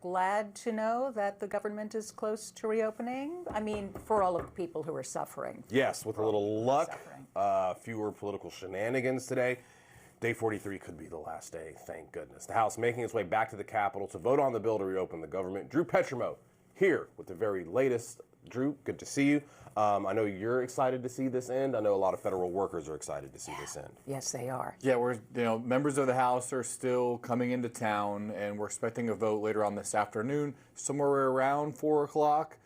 glad to know that the government is close to reopening? I mean, for all of the people who are suffering. Yes, with a little luck, fewer political shenanigans today. Day 43 could be the last day, thank goodness. The House making its way back to the Capitol to vote on the bill to reopen the government. Drew Petrimo here with the very latest. Drew, good to see you. I know you're excited to see this end. I know a lot of federal workers are excited to see this end. Yes, they are. Yeah, members of the House are still coming into town, and we're expecting a vote later on this afternoon, somewhere around 4 o'clock.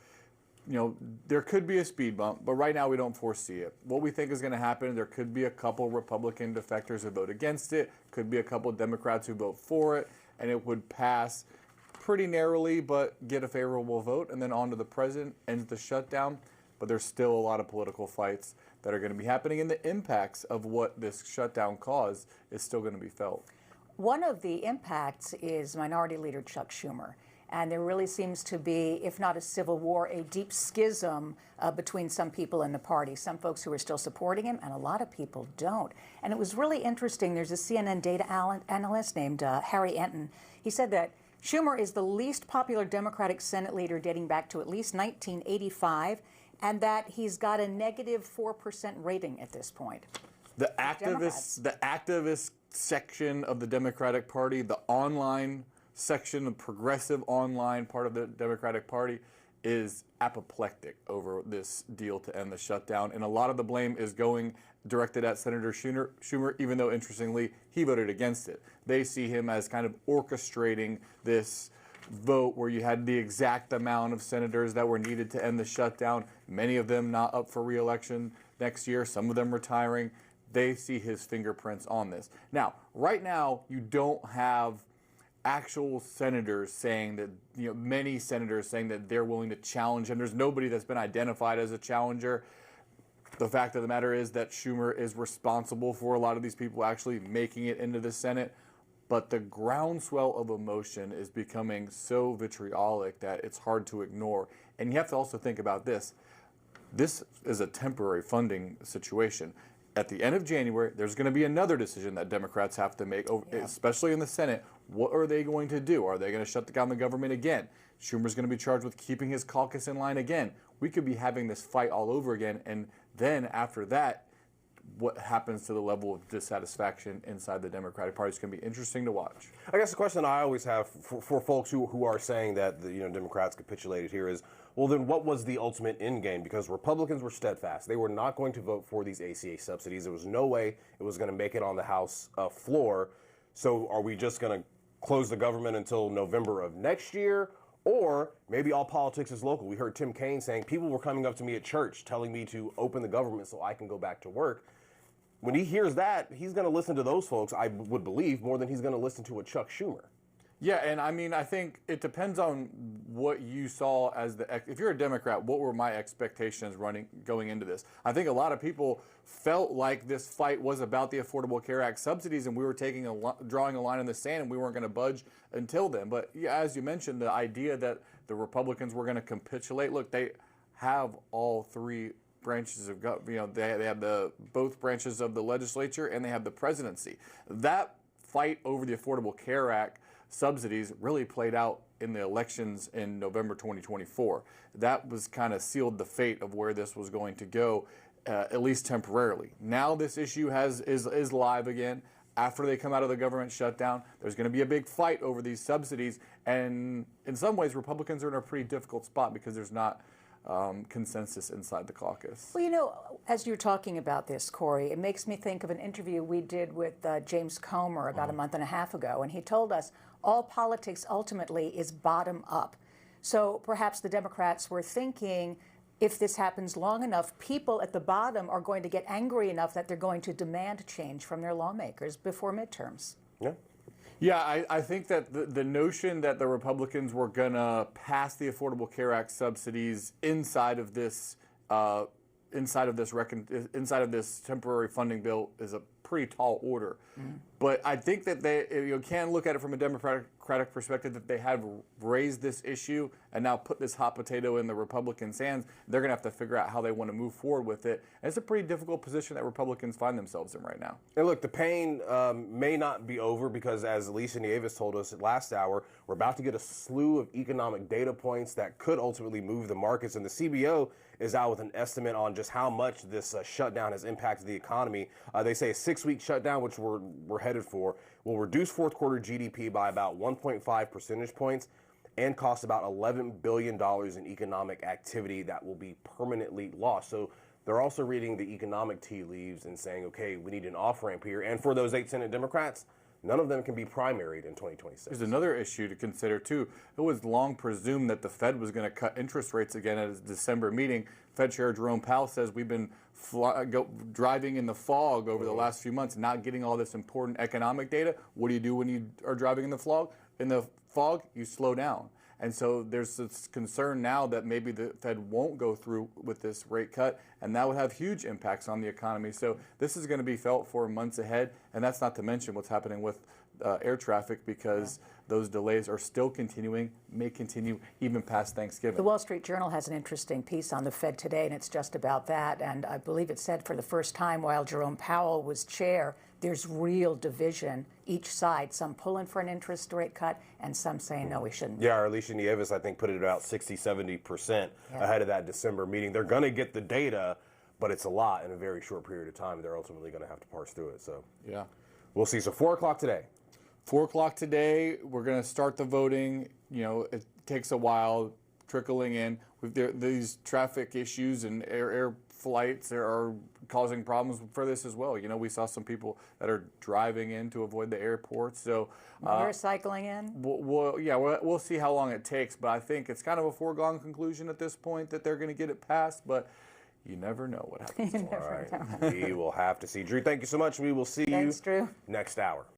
There could be a speed bump, but right now we don't foresee it. What we think is going to happen, there could be a couple Republican defectors who vote against it, could be a couple Democrats who vote for it, and it would pass pretty narrowly, but get a favorable vote, and then on to the president, ends the shutdown. But there's still a lot of political fights that are going to be happening, and the impacts of what this shutdown caused is still going to be felt. One of the impacts is Minority Leader Chuck Schumer. And there really seems to be, if not a civil war, a deep schism between some people in the party. Some folks who are still supporting him, and a lot of people don't. And it was really interesting. There's a CNN data analyst named Harry Enton. He said that Schumer is the least popular Democratic Senate leader dating back to at least 1985, and that he's got a negative 4% rating at this point. The activist section of the Democratic Party, the online section, the progressive online part of the Democratic Party, is apoplectic over this deal to end the shutdown. And a lot of the blame is directed at Senator Schumer, even though, interestingly, he voted against it. They see him as kind of orchestrating this vote where you had the exact amount of senators that were needed to end the shutdown, many of them not up for re-election next year, some of them retiring. They see his fingerprints on this. Now, right now, you don't have actual senators saying that, many senators saying that they're willing to challenge him. There's nobody that's been identified as a challenger. The fact of the matter is that Schumer is responsible for a lot of these people actually making it into the Senate. But the groundswell of emotion is becoming so vitriolic that it's hard to ignore. And you have to also think about this. This is a temporary funding situation. At the end of January, there's going to be another decision that Democrats have to make, especially in the Senate. What are they going to do? Are they going to shut down the government again? Schumer's going to be charged with keeping his caucus in line again. We could be having this fight all over again. And then after that, what happens to the level of dissatisfaction inside the Democratic Party is going to be interesting to watch. I guess the question I always have for folks who are saying that the Democrats capitulated here is, well, then what was the ultimate end game? Because Republicans were steadfast. They were not going to vote for these ACA subsidies. There was no way it was going to make it on the House floor. So are we just going to close the government until November of next year? Or maybe all politics is local. We heard Tim Kaine saying people were coming up to me at church telling me to open the government so I can go back to work. When he hears that, he's going to listen to those folks, I would believe, more than he's going to listen to a Chuck Schumer. Yeah, and I mean, I think it depends on what you saw as if you're a Democrat, what were my expectations going into this? I think a lot of people felt like this fight was about the Affordable Care Act subsidies, and we were drawing a line in the sand, and we weren't going to budge until then. But yeah, as you mentioned, the idea that the Republicans were going to capitulate, look, they have all three branches of government. They have both branches of the legislature, and they have the presidency. That fight over the Affordable Care Act subsidies really played out in the elections in November 2024. That was kind of sealed the fate of where this was going to go, at least temporarily. Now this issue is live again. After they come out of the government shutdown, there's going to be a big fight over these subsidies. And in some ways, Republicans are in a pretty difficult spot because there's not consensus inside the caucus. Well, as you're talking about this, Corey, it makes me think of an interview we did with James Comer about a month and a half ago, and he told us all politics ultimately is bottom up. So perhaps the Democrats were thinking, if this happens long enough, people at the bottom are going to get angry enough that they're going to demand change from their lawmakers before midterms. Yeah. Yeah, I think that the notion that the Republicans were going to pass the Affordable Care Act subsidies inside of this temporary funding bill is a pretty tall order. But I think that you can look at it from a Democratic perspective that they have raised this issue and now put this hot potato in the Republicans' hands. They're going to have to figure out how they want to move forward with it. And it's a pretty difficult position that Republicans find themselves in right now. And look, the pain may not be over because, as Alicia Nieves told us last hour, we're about to get a slew of economic data points that could ultimately move the markets. And the CBO is out with an estimate on just how much this shutdown has impacted the economy. They say a 6-week shutdown, which we're headed for, will reduce fourth quarter GDP by about 1.5 percentage points and cost about $11 billion in economic activity that will be permanently lost. So they're also reading the economic tea leaves and saying, okay, we need an off-ramp here. And for those 8 Senate Democrats, none of them can be primaried in 2026. There's another issue to consider, too. It was long presumed that the Fed was going to cut interest rates again at its December meeting. Fed Chair Jerome Powell says we've been driving in the fog over the last few months, not getting all this important economic data. What do you do when you are driving in the fog? You slow down. And so there's this concern now that maybe the Fed won't go through with this rate cut, and that would have huge impacts on the economy. So this is going to be felt for months ahead, and that's not to mention what's happening with air traffic, because those delays are still continuing, may continue even past Thanksgiving. The Wall Street Journal has an interesting piece on the Fed today, and it's just about that. And I believe it said for the first time while Jerome Powell was chair, there's real division each side, some pulling for an interest rate cut and some saying, no, we shouldn't. Yeah, Alicia Nieves, I think, put it about 60-70% ahead of that December meeting. They're going to get the data, but it's a lot in a very short period of time. They're ultimately going to have to parse through it. So yeah, we'll see. So 4 o'clock today. 4 o'clock today, we're going to start the voting. You know, it takes a while trickling in. These traffic issues and air flights are causing problems for this as well. You know, we saw some people that are driving in to avoid the airport. So You're cycling in? We'll see how long it takes. But I think it's kind of a foregone conclusion at this point that they're going to get it passed. But you never know what happens. You never know. We will have to see. Drew, thank you so much. We will see Thanks, you Drew. next hour.